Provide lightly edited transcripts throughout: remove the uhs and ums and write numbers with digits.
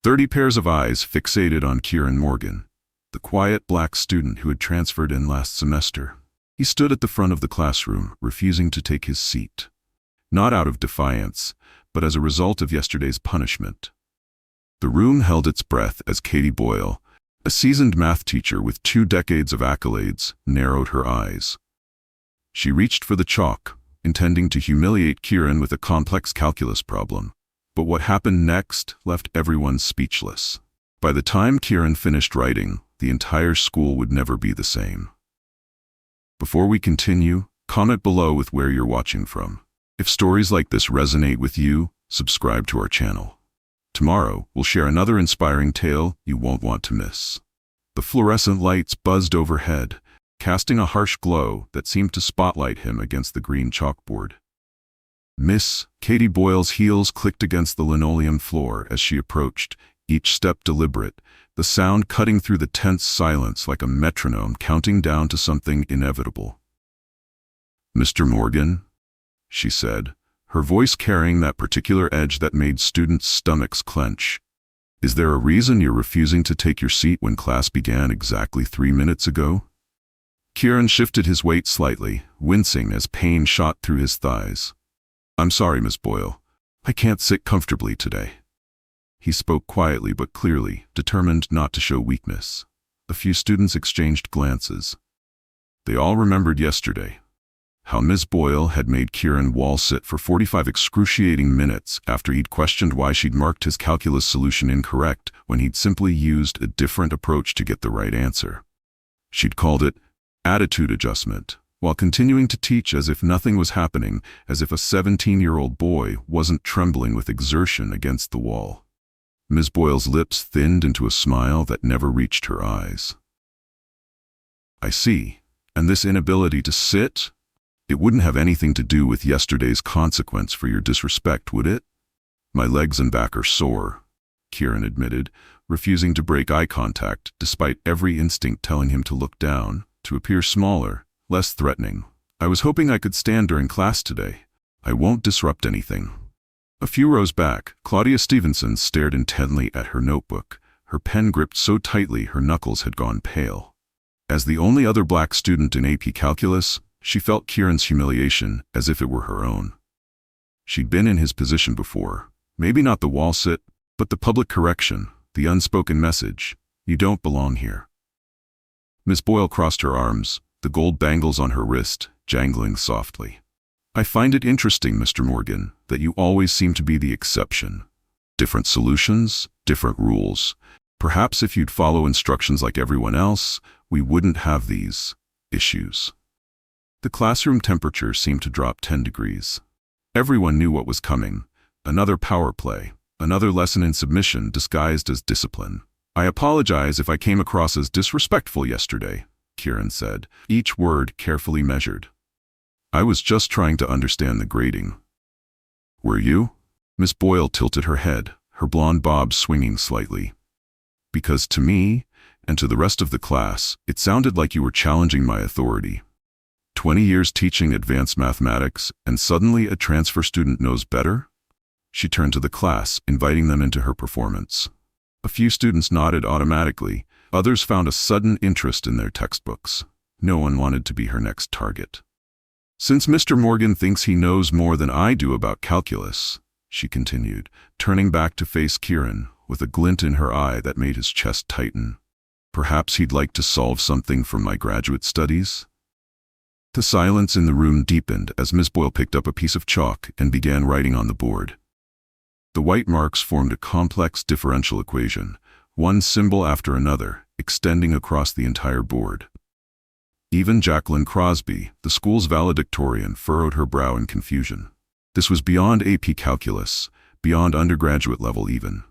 30 pairs of eyes fixated on Kieran Morgan, the quiet black student who had transferred in last semester. He stood at the front of the classroom, refusing to take his seat. Not out of defiance, but as a result of yesterday's punishment. The room held its breath as Katie Boyle, a seasoned math teacher with 2 decades of accolades, narrowed her eyes. She reached for the chalk, intending to humiliate Kieran with a complex calculus problem. But what happened next left everyone speechless. By the time Kieran finished writing, the entire school would never be the same. Before we continue, comment below with where you're watching from. If stories like this resonate with you, subscribe to our channel. Tomorrow, we'll share another inspiring tale you won't want to miss. The fluorescent lights buzzed overhead, casting a harsh glow that seemed to spotlight him against the green chalkboard. Miss Katie Boyle's heels clicked against the linoleum floor as she approached, each step deliberate, the sound cutting through the tense silence like a metronome counting down to something inevitable. "Mr. Morgan," she said, her voice carrying that particular edge that made students' stomachs clench. "Is there a reason you're refusing to take your seat when class began exactly 3 minutes ago?" Kieran shifted his weight slightly, wincing as pain shot through his thighs. "I'm sorry, Miss Boyle. I can't sit comfortably today." He spoke quietly but clearly, determined not to show weakness. A few students exchanged glances. They all remembered yesterday. How Ms. Boyle had made Kieran wall-sit for 45 excruciating minutes after he'd questioned why she'd marked his calculus solution incorrect when he'd simply used a different approach to get the right answer. She'd called it attitude adjustment, while continuing to teach as if nothing was happening, as if a 17-year-old boy wasn't trembling with exertion against the wall. Ms. Boyle's lips thinned into a smile that never reached her eyes. "I see. And this inability to sit? It wouldn't have anything to do with yesterday's consequence for your disrespect, would it?" "My legs and back are sore," Kieran admitted, refusing to break eye contact despite every instinct telling him to look down, to appear smaller, less threatening. "I was hoping I could stand during class today. I won't disrupt anything." A few rows back, Claudia Stevenson stared intently at her notebook, her pen gripped so tightly her knuckles had gone pale. As the only other black student in AP Calculus, she felt Kieran's humiliation as if it were her own. She'd been in his position before, maybe not the wall sit, but the public correction, the unspoken message, "You don't belong here." Miss Boyle crossed her arms, the gold bangles on her wrist jangling softly. "I find it interesting, Mr. Morgan, that you always seem to be the exception. Different solutions, different rules. Perhaps if you'd follow instructions like everyone else, we wouldn't have these issues." The classroom temperature seemed to drop 10 degrees. Everyone knew what was coming. Another power play, another lesson in submission disguised as discipline. "I apologize if I came across as disrespectful yesterday," Kieran said, each word carefully measured. "I was just trying to understand the grading." "Were you?" Miss Boyle tilted her head, her blonde bob swinging slightly. "Because to me, and to the rest of the class, it sounded like you were challenging my authority. 20 years teaching advanced mathematics, and suddenly a transfer student knows better?" She turned to the class, inviting them into her performance. A few students nodded automatically, others found a sudden interest in their textbooks. No one wanted to be her next target. "Since Mr. Morgan thinks he knows more than I do about calculus," she continued, turning back to face Kieran, with a glint in her eye that made his chest tighten, "perhaps he'd like to solve something from my graduate studies?" The silence in the room deepened as Miss Boyle picked up a piece of chalk and began writing on the board. The white marks formed a complex differential equation, one symbol after another, extending across the entire board. Even Jacqueline Crosby, the school's valedictorian, furrowed her brow in confusion. This was beyond AP Calculus, beyond undergraduate level even.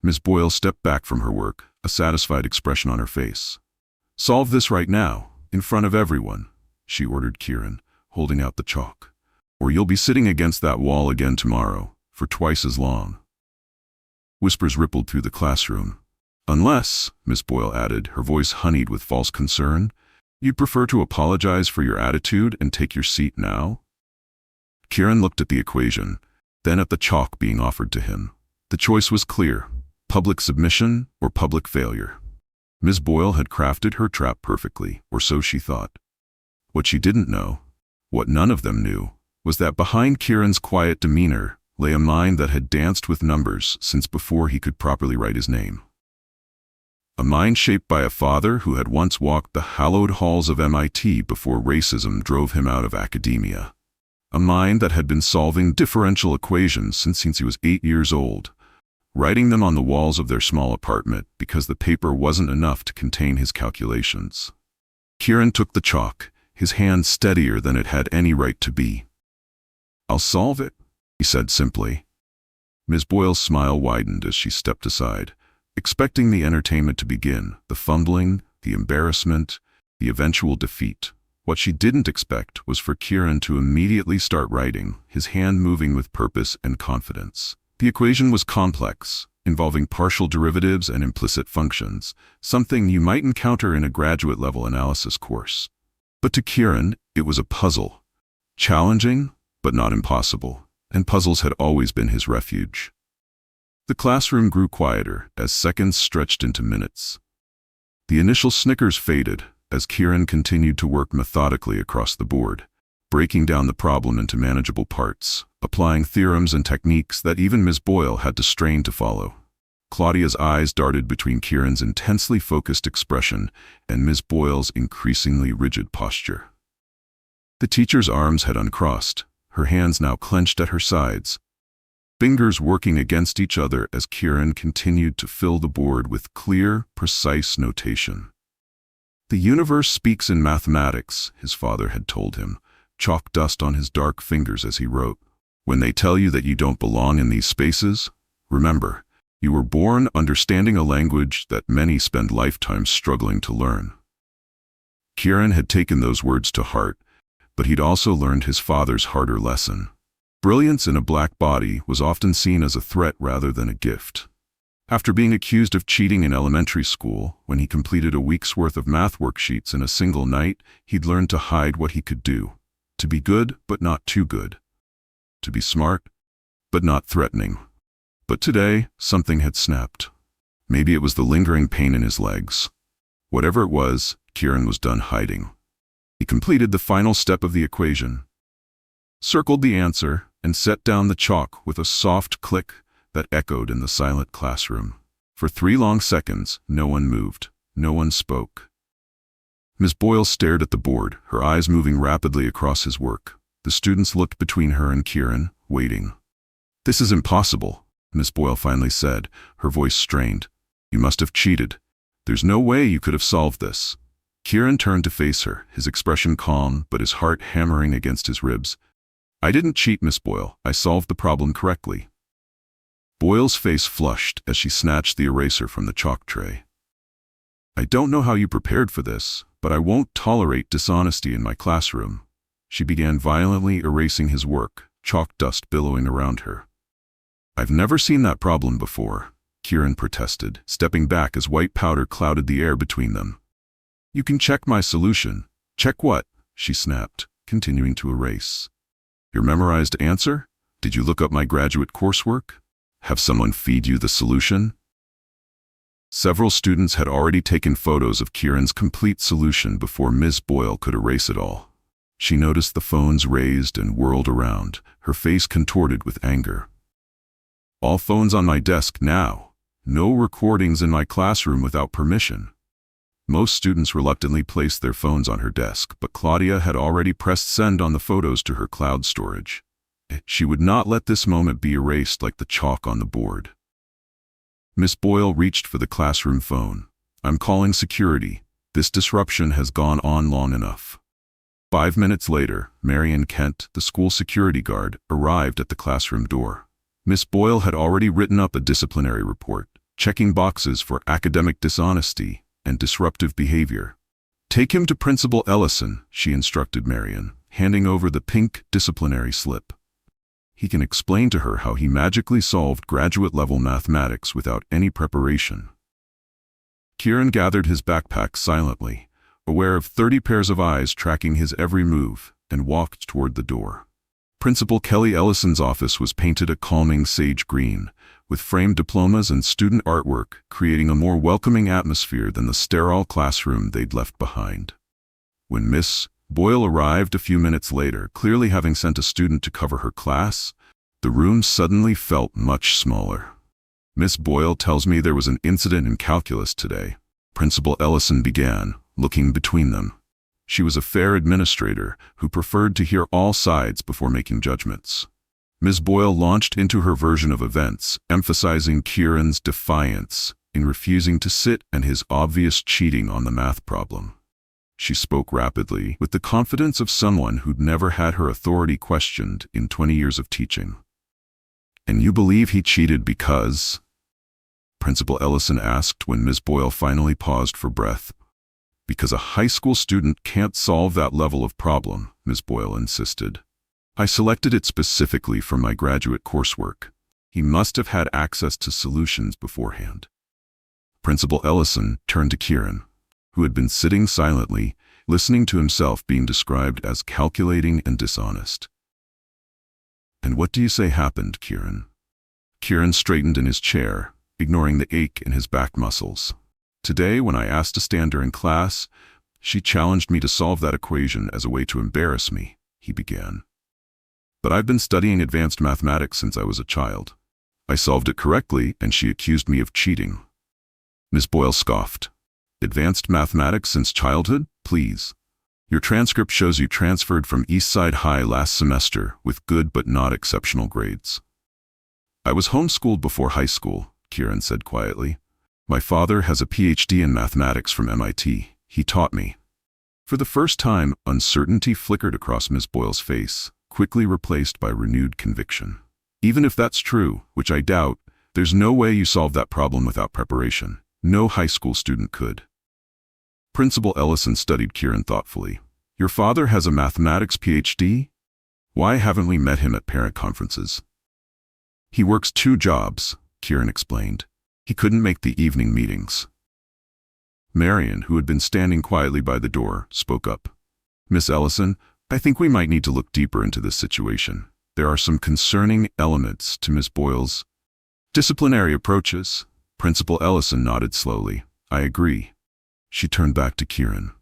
Miss Boyle stepped back from her work, a satisfied expression on her face. "Solve this right now, in front of everyone," she ordered Kieran, holding out the chalk. "Or you'll be sitting against that wall again tomorrow, for twice as long." Whispers rippled through the classroom. "Unless," Miss Boyle added, her voice honeyed with false concern, "you'd prefer to apologize for your attitude and take your seat now?" Kieran looked at the equation, then at the chalk being offered to him. The choice was clear. Public submission or public failure? Ms. Boyle had crafted her trap perfectly, or so she thought. What she didn't know, what none of them knew, was that behind Kieran's quiet demeanor lay a mind that had danced with numbers since before he could properly write his name. A mind shaped by a father who had once walked the hallowed halls of MIT before racism drove him out of academia. A mind that had been solving differential equations since he was 8 years old, writing them on the walls of their small apartment because the paper wasn't enough to contain his calculations. Kieran took the chalk, his hand steadier than it had any right to be. "I'll solve it," he said simply. Ms. Boyle's smile widened as she stepped aside, expecting the entertainment to begin, the fumbling, the embarrassment, the eventual defeat. What she didn't expect was for Kieran to immediately start writing, his hand moving with purpose and confidence. The equation was complex, involving partial derivatives and implicit functions, something you might encounter in a graduate-level analysis course. But to Kieran, it was a puzzle. Challenging, but not impossible, and puzzles had always been his refuge. The classroom grew quieter as seconds stretched into minutes. The initial snickers faded as Kieran continued to work methodically across the board, breaking down the problem into manageable parts, applying theorems and techniques that even Ms. Boyle had to strain to follow. Claudia's eyes darted between Kieran's intensely focused expression and Ms. Boyle's increasingly rigid posture. The teacher's arms had uncrossed, her hands now clenched at her sides, fingers working against each other as Kieran continued to fill the board with clear, precise notation. "The universe speaks in mathematics," his father had told him, chalk dust on his dark fingers as he wrote. "When they tell you that you don't belong in these spaces, remember, you were born understanding a language that many spend lifetimes struggling to learn." Kieran had taken those words to heart, but he'd also learned his father's harder lesson. Brilliance in a black body was often seen as a threat rather than a gift. After being accused of cheating in elementary school, when he completed a week's worth of math worksheets in a single night, he'd learned to hide what he could do. To be good, but not too good. To be smart, but not threatening. But today, something had snapped. Maybe it was the lingering pain in his legs. Whatever it was, Kieran was done hiding. He completed the final step of the equation, circled the answer, and set down the chalk with a soft click that echoed in the silent classroom. For 3 long seconds, no one moved, no one spoke. Ms. Boyle stared at the board, her eyes moving rapidly across his work. The students looked between her and Kieran, waiting. "This is impossible," Ms. Boyle finally said, her voice strained. "You must have cheated. There's no way you could have solved this." Kieran turned to face her, his expression calm, but his heart hammering against his ribs. "I didn't cheat, Miss Boyle. I solved the problem correctly." Boyle's face flushed as she snatched the eraser from the chalk tray. "I don't know how you prepared for this, but I won't tolerate dishonesty in my classroom." She began violently erasing his work, chalk dust billowing around her. "I've never seen that problem before," Kieran protested, stepping back as white powder clouded the air between them. "You can check my solution." "Check what?" she snapped, continuing to erase. "Your memorized answer? Did you look up my graduate coursework? Have someone feed you the solution?" Several students had already taken photos of Kieran's complete solution before Ms. Boyle could erase it all. She noticed the phones raised and whirled around, her face contorted with anger. "All phones on my desk now. No recordings in my classroom without permission." Most students reluctantly placed their phones on her desk, but Claudia had already pressed send on the photos to her cloud storage. She would not let this moment be erased like the chalk on the board. Miss Boyle reached for the classroom phone. "I'm calling security. This disruption has gone on long enough." 5 minutes later, Marion Kent, the school security guard, arrived at the classroom door. Miss Boyle had already written up a disciplinary report, checking boxes for academic dishonesty and disruptive behavior. "Take him to Principal Ellison," she instructed Marion, handing over the pink disciplinary slip. He can explain to her how he magically solved graduate-level mathematics without any preparation. Kieran gathered his backpack silently, aware of 30 pairs of eyes tracking his every move, and walked toward the door. Principal Kelly Ellison's office was painted a calming sage green, with framed diplomas and student artwork, creating a more welcoming atmosphere than the sterile classroom they'd left behind. When Miss Boyle arrived a few minutes later, clearly having sent a student to cover her class, the room suddenly felt much smaller. "Miss Boyle tells me there was an incident in calculus today," Principal Ellison began, looking between them. She was a fair administrator who preferred to hear all sides before making judgments. Ms. Boyle launched into her version of events, emphasizing Kieran's defiance in refusing to sit and his obvious cheating on the math problem. She spoke rapidly, with the confidence of someone who'd never had her authority questioned in 20 years of teaching. "And you believe he cheated because?" Principal Ellison asked when Ms. Boyle finally paused for breath. "Because a high school student can't solve that level of problem," Ms. Boyle insisted. "I selected it specifically for my graduate coursework. He must have had access to solutions beforehand." Principal Ellison turned to Kieran, who had been sitting silently, listening to himself being described as calculating and dishonest. "And what do you say happened, Kieran?" Kieran straightened in his chair, ignoring the ache in his back muscles. "Today, when I asked to stand during class, she challenged me to solve that equation as a way to embarrass me," he began. "But I've been studying advanced mathematics since I was a child. I solved it correctly, and she accused me of cheating." Ms. Boyle scoffed. "Advanced mathematics since childhood? Please. Your transcript shows you transferred from Eastside High last semester with good but not exceptional grades." "I was homeschooled before high school," Kieran said quietly. "My father has a PhD in mathematics from MIT. He taught me." For the first time, uncertainty flickered across Ms. Boyle's face, quickly replaced by renewed conviction. "Even if that's true, which I doubt, there's no way you solve that problem without preparation. No high school student could." Principal Ellison studied Kieran thoughtfully. "Your father has a mathematics PhD? Why haven't we met him at parent conferences?" "He works 2 jobs, Kieran explained. "He couldn't make the evening meetings." Marion, who had been standing quietly by the door, spoke up. "Miss Ellison, I think we might need to look deeper into this situation. There are some concerning elements to Miss Boyle's disciplinary approaches." Principal Ellison nodded slowly. "I agree." She turned back to Kieran.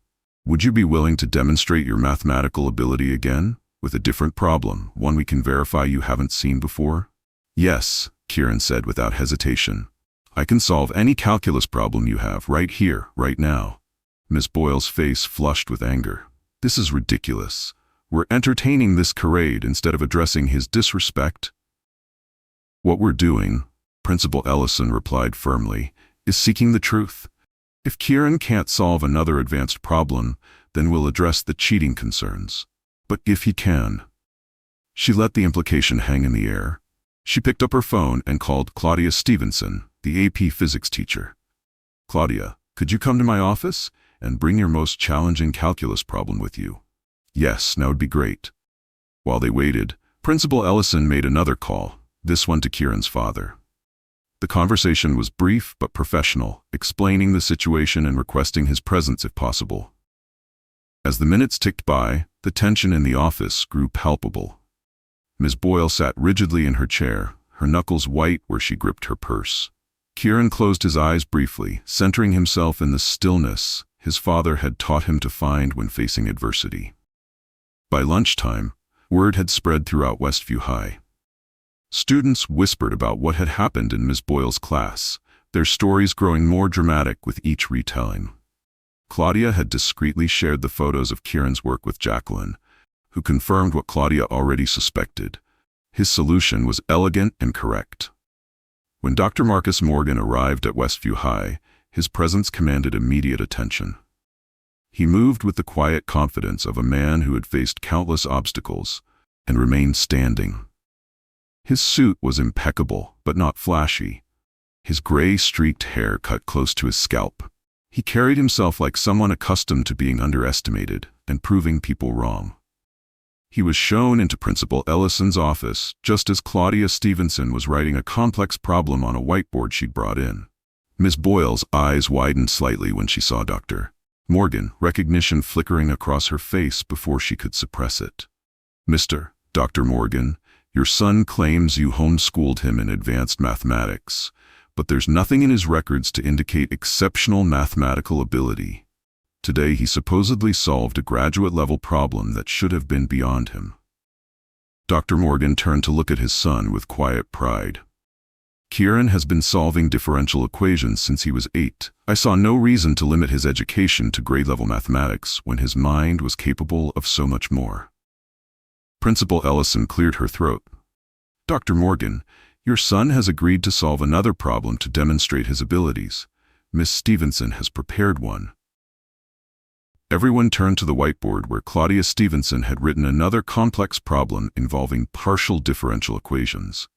"Would you be willing to demonstrate your mathematical ability again, with a different problem, one we can verify you haven't seen before?" "Yes," Kieran said without hesitation. "I can solve any calculus problem you have right here, right now." Miss Boyle's face flushed with anger. "This is ridiculous. We're entertaining this charade instead of addressing his disrespect." "What we're doing," Principal Ellison replied firmly, "is seeking the truth. If Kieran can't solve another advanced problem, then we'll address the cheating concerns. But if he can—" She let the implication hang in the air. She picked up her phone and called Claudia Stevenson, the AP physics teacher. "Claudia, could you come to my office and bring your most challenging calculus problem with you?" "Yes, that would be great." While they waited, Principal Ellison made another call, this one to Kieran's father. The conversation was brief but professional, explaining the situation and requesting his presence if possible. As the minutes ticked by, the tension in the office grew palpable. Ms. Boyle sat rigidly in her chair, her knuckles white where she gripped her purse. Kieran closed his eyes briefly, centering himself in the stillness his father had taught him to find when facing adversity. By lunchtime, word had spread throughout Westview High. Students whispered about what had happened in Ms. Boyle's class, their stories growing more dramatic with each retelling. Claudia had discreetly shared the photos of Kieran's work with Jacqueline, who confirmed what Claudia already suspected. His solution was elegant and correct. When Dr. Marcus Morgan arrived at Westview High, his presence commanded immediate attention. He moved with the quiet confidence of a man who had faced countless obstacles and remained standing. His suit was impeccable, but not flashy. His gray-streaked hair cut close to his scalp. He carried himself like someone accustomed to being underestimated and proving people wrong. He was shown into Principal Ellison's office just as Claudia Stevenson was writing a complex problem on a whiteboard she'd brought in. Miss Boyle's eyes widened slightly when she saw Dr. Morgan, recognition flickering across her face before she could suppress it. "Dr. Morgan," Your son claims you homeschooled him in advanced mathematics, but there's nothing in his records to indicate exceptional mathematical ability. Today he supposedly solved a graduate-level problem that should have been beyond him. Dr. Morgan turned to look at his son with quiet pride. Kieran has been solving differential equations since he was 8. I saw no reason to limit his education to grade-level mathematics when his mind was capable of so much more. Principal Ellison cleared her throat. Dr. Morgan, your son has agreed to solve another problem to demonstrate his abilities. Miss Stevenson has prepared one. Everyone turned to the whiteboard where Claudia Stevenson had written another complex problem involving partial differential equations.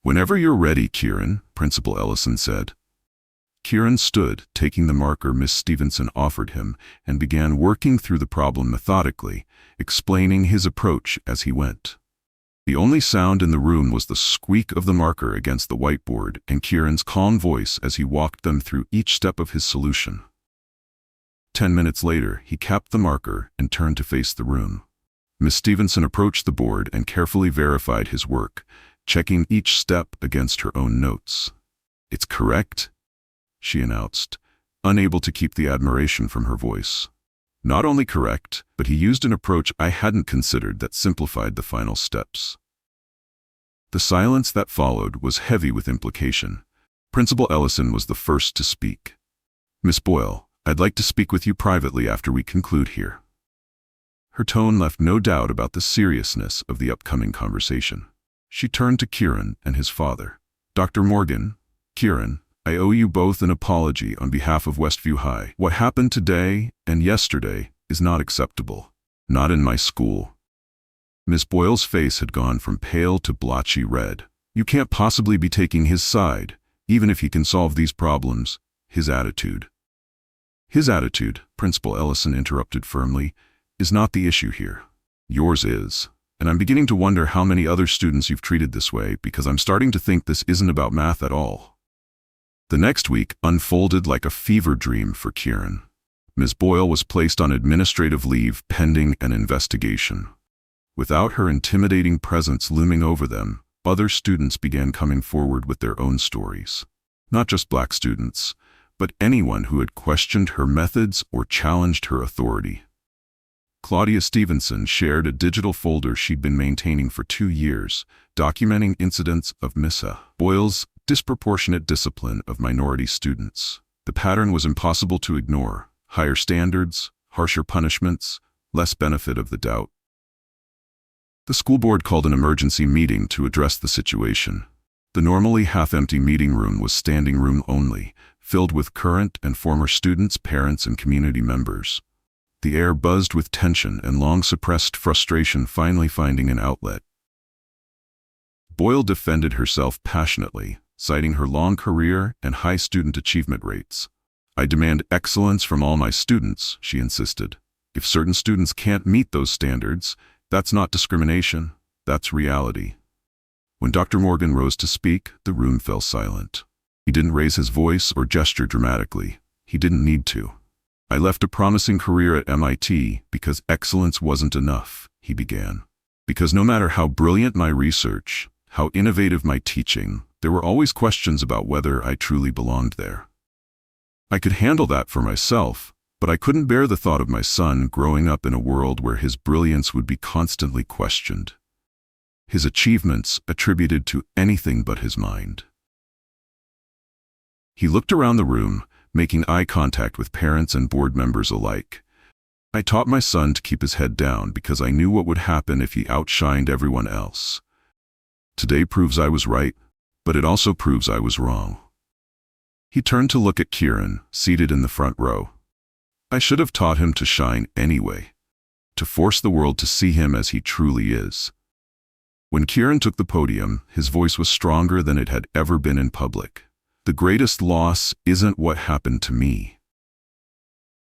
Whenever you're ready, Kieran, Principal Ellison said. Kieran stood, taking the marker Miss Stevenson offered him, and began working through the problem methodically, explaining his approach as he went. The only sound in the room was the squeak of the marker against the whiteboard and Kieran's calm voice as he walked them through each step of his solution. 10 minutes later, he capped the marker and turned to face the room. Miss Stevenson approached the board and carefully verified his work, checking each step against her own notes. It's correct, she announced, unable to keep the admiration from her voice. Not only correct, but he used an approach I hadn't considered that simplified the final steps. The silence that followed was heavy with implication. Principal Ellison was the first to speak. Miss Boyle, I'd like to speak with you privately after we conclude here. Her tone left no doubt about the seriousness of the upcoming conversation. She turned to Kieran and his father. Dr. Morgan, Kieran, I owe you both an apology on behalf of Westview High. What happened today and yesterday is not acceptable. Not in my school. Miss Boyle's face had gone from pale to blotchy red. You can't possibly be taking his side, even if he can solve these problems. His attitude. His attitude, Principal Ellison interrupted firmly, is not the issue here. Yours is. And I'm beginning to wonder how many other students you've treated this way because I'm starting to think this isn't about math at all. The next week unfolded like a fever dream for Kieran. Ms. Boyle was placed on administrative leave pending an investigation. Without her intimidating presence looming over them, other students began coming forward with their own stories. Not just black students, but anyone who had questioned her methods or challenged her authority. Claudia Stevenson shared a digital folder she'd been maintaining for 2 years, documenting incidents of Miss Boyle's disproportionate discipline of minority students. The pattern was impossible to ignore. Higher standards, harsher punishments, less benefit of the doubt. The school board called an emergency meeting to address the situation. The normally half-empty meeting room was standing room only, filled with current and former students, parents, and community members. The air buzzed with tension and long-suppressed frustration finally finding an outlet. Boyle defended herself passionately, citing her long career and high student achievement rates. I demand excellence from all my students, she insisted. If certain students can't meet those standards, that's not discrimination, that's reality. When Dr. Morgan rose to speak, the room fell silent. He didn't raise his voice or gesture dramatically. He didn't need to. I left a promising career at MIT because excellence wasn't enough, he began. Because no matter how brilliant my research, how innovative my teaching, there were always questions about whether I truly belonged there. I could handle that for myself, but I couldn't bear the thought of my son growing up in a world where his brilliance would be constantly questioned. His achievements attributed to anything but his mind. He looked around the room, making eye contact with parents and board members alike. I taught my son to keep his head down because I knew what would happen if he outshined everyone else. Today proves I was right, but it also proves I was wrong. He turned to look at Kieran, seated in the front row. I should have taught him to shine anyway, to force the world to see him as he truly is. When Kieran took the podium, his voice was stronger than it had ever been in public. The greatest loss isn't what happened to me,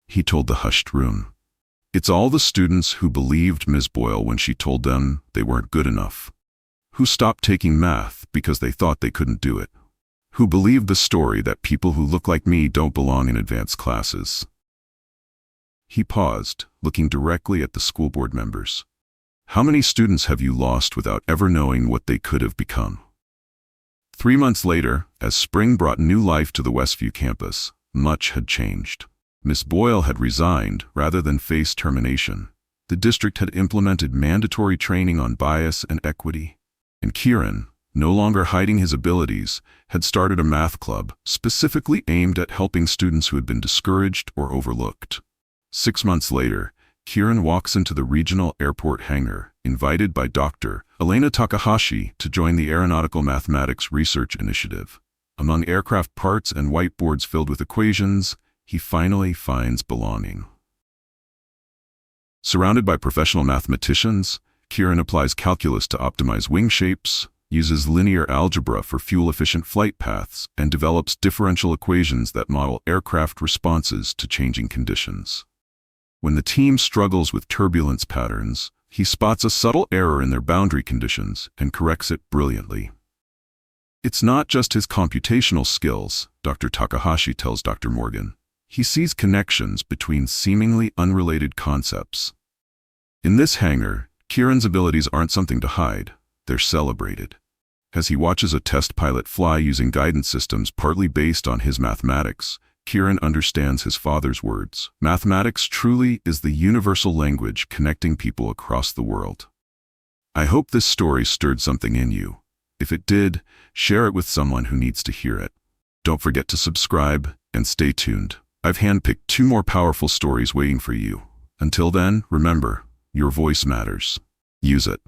he told the hushed room. It's all the students who believed Ms. Boyle when she told them they weren't good enough, who stopped taking math because they thought they couldn't do it, who believed the story that people who look like me don't belong in advanced classes. He paused, looking directly at the school board members. How many students have you lost without ever knowing what they could have become? 3 months later, as spring brought new life to the Westview campus, much had changed. Miss Boyle had resigned rather than face termination. The district had implemented mandatory training on bias and equity. And Kieran, no longer hiding his abilities, had started a math club specifically aimed at helping students who had been discouraged or overlooked. 6 months later, Kieran walks into the regional airport hangar, invited by Dr. Elena Takahashi to join the Aeronautical Mathematics Research Initiative. Among aircraft parts and whiteboards filled with equations, he finally finds belonging. Surrounded by professional mathematicians, Kieran applies calculus to optimize wing shapes, uses linear algebra for fuel-efficient flight paths, and develops differential equations that model aircraft responses to changing conditions. When the team struggles with turbulence patterns, he spots a subtle error in their boundary conditions and corrects it brilliantly. It's not just his computational skills, Dr. Takahashi tells Dr. Morgan. He sees connections between seemingly unrelated concepts. In this hangar, Kieran's abilities aren't something to hide, they're celebrated. As he watches a test pilot fly using guidance systems partly based on his mathematics, Kieran understands his father's words. Mathematics truly is the universal language connecting people across the world. I hope this story stirred something in you. If it did, share it with someone who needs to hear it. Don't forget to subscribe and stay tuned. I've handpicked 2 more powerful stories waiting for you. Until then, remember, your voice matters. Use it.